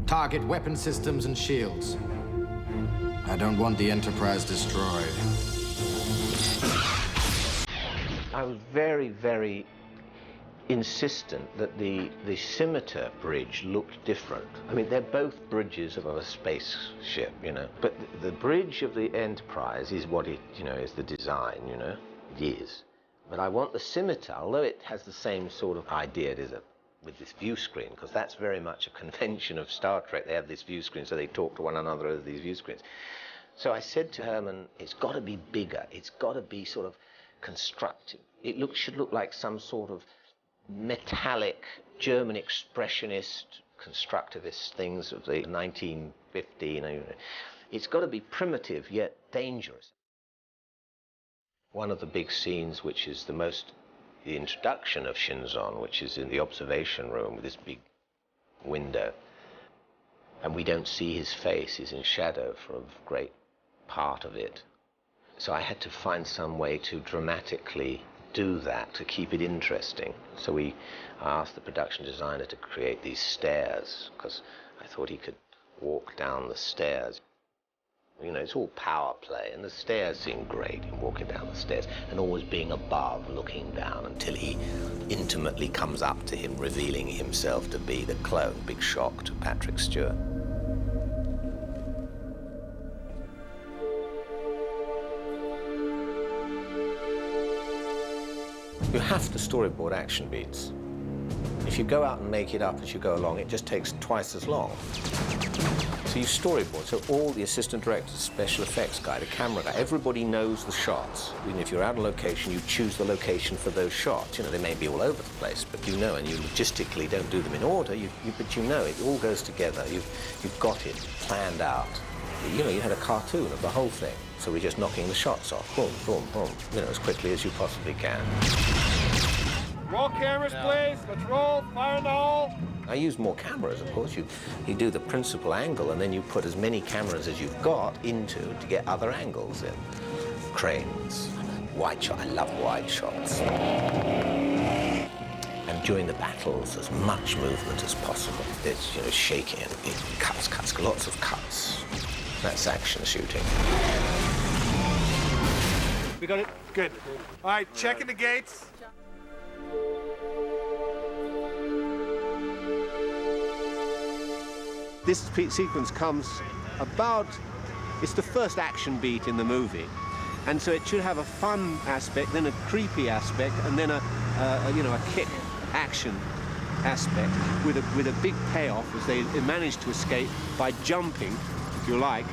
Target weapon systems and shields. I don't want the Enterprise destroyed. I was very, very insistent that the scimitar bridge looked different. I mean, they're both bridges of a spaceship, you know, but the bridge of the Enterprise is what it, you know, is the design, you know, it is. But I want the scimitar, although it has the same sort of idea, it is with this view screen, because that's very much a convention of Star Trek. They have this view screen, so they talk to one another over these view screens. So I said to Herman, it's got to be bigger. It's got to be sort of constructive. It should look like some sort of metallic German expressionist, constructivist things of the 1915. It's got to be primitive yet dangerous. One of the big scenes, which is the introduction of Shinzon, which is in the observation room with this big window, and we don't see his face. He's in shadow for a great part of it. So I had to find some way to dramatically do that, to keep it interesting. So I asked the production designer to create these stairs, because I thought he could walk down the stairs. You know, it's all power play, and the stairs seem great, him walking down the stairs, and always being above, looking down, until he intimately comes up to him, revealing himself to be the clone. Big shock to Patrick Stewart. You have to storyboard action beats. If you go out and make it up as you go along, it just takes twice as long. So you storyboard, so all the assistant directors, special effects guy, the camera guy, everybody knows the shots. Even if you're out on location, you choose the location for those shots. You know, they may be all over the place, but you know, and you logistically don't do them in order, but you know it all goes together. You've got it planned out. You know, you had a cartoon of the whole thing, so we're just knocking the shots off, boom, boom, boom, you know, as quickly as you possibly can. Roll cameras, please. Let's roll. Fire in the hole. I use more cameras, of course. You do the principal angle, and then you put as many cameras as you've got into to get other angles in. Cranes, wide shot. I love wide shots. And during the battles, as much movement as possible. There's, you know, shaking, it cuts, lots of cuts. That's action shooting. We got it? Good. All right, checking the gates. This sequence comes about, it's the first action beat in the movie, and so it should have a fun aspect, then a creepy aspect, and then a kick action aspect with a big payoff as they manage to escape by jumping, if you like,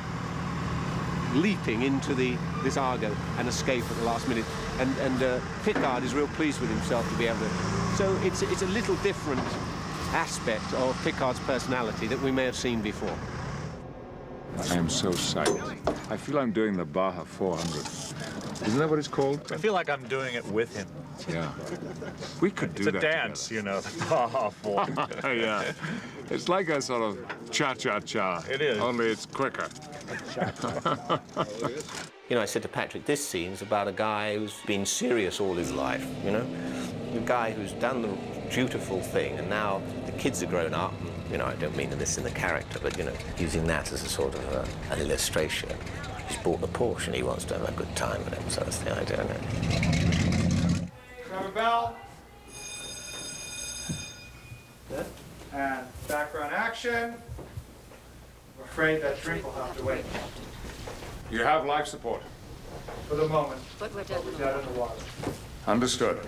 leaping into this Argo and escape at the last minute. And Picard is real pleased with himself to be able to. So it's a little different aspect of Picard's personality that we may have seen before. I am so psyched. I feel I'm doing the Baja 400. Isn't that what it's called? I feel like I'm doing it with him. Yeah. We could do that. It's a dance, together. you know, the Baja 400. Yeah. It's like a sort of cha-cha-cha. It is. Only it's quicker. You know, I said to Patrick, this scene's about a guy who's been serious all his life, you know? A guy who's done the dutiful thing, and now the kids are grown up. And, you know, I don't mean this in the character, but, you know, using that as a sort of an illustration. He's bought the Porsche and he wants to have a good time with it, so that's the idea, isn't it? Grab a bell. Good. And background action. I'm afraid that drink will have to wait. You have life support. For the moment. But we're dead. We're dead in the water. Understood.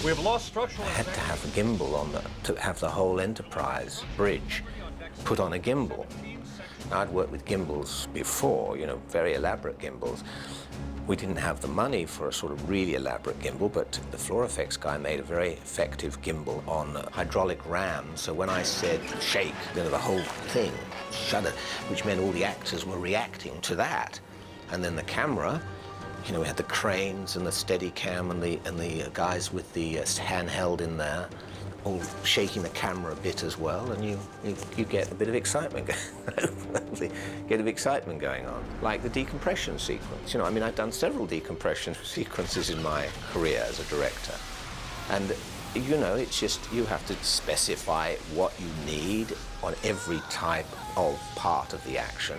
We have lost structural. I had to have a gimbal to have the whole Enterprise bridge put on a gimbal. Now, I'd worked with gimbals before, you know, very elaborate gimbals. We didn't have the money for a sort of really elaborate gimbal, but the floor effects guy made a very effective gimbal on hydraulic rams. So when I said shake, you know, the whole thing shuddered, which meant all the actors were reacting to that. And then the camera, you know, we had the cranes and the Steadicam and the guys with the handheld in there, all shaking the camera a bit as well, and you get a bit of excitement, get of excitement going on. Like the decompression sequence. You know, I mean, I've done several decompression sequences in my career as a director, and you know, it's just you have to specify what you need on every type of part of the action.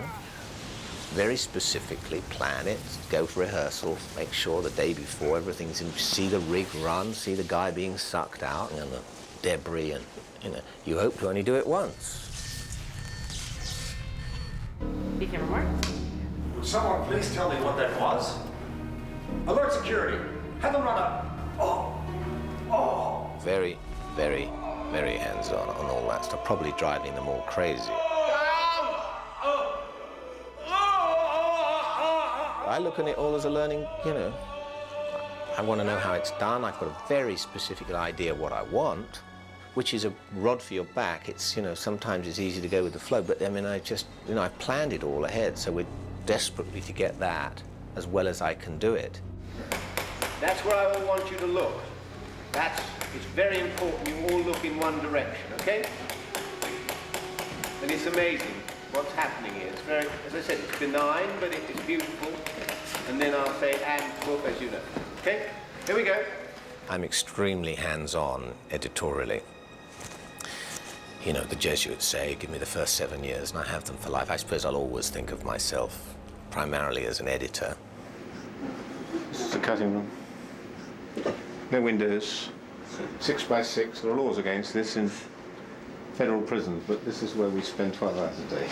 Very specifically plan it, go for rehearsal, make sure the day before everything's in, see the rig run, see the guy being sucked out and the debris, and you know, you hope to only do it once. Be camera mark. Would someone please tell me what that was? Alert security. Have them run up. Oh. Very, very, very hands-on on all that stuff, probably driving them all crazy. I look at it all as a learning, you know. I want to know how it's done. I've got a very specific idea what I want, which is a rod for your back. It's, you know, sometimes it's easy to go with the flow, but I mean, I just, you know, I planned it all ahead, so we're desperately to get that as well as I can do it. That's where I will want you to look. It's very important you all look in one direction, okay? And it's amazing what's happening here. It's very, as I said, it's benign, but it's beautiful. And then I'll say, and whoop, as you know. Okay? Here we go. I'm extremely hands-on editorially. You know, the Jesuits say, give me the first 7 years, and I have them for life. I suppose I'll always think of myself primarily as an editor. This is the cutting room. No windows. 6 by 6. There are laws against this in federal prisons, but this is where we spend 12 hours a day.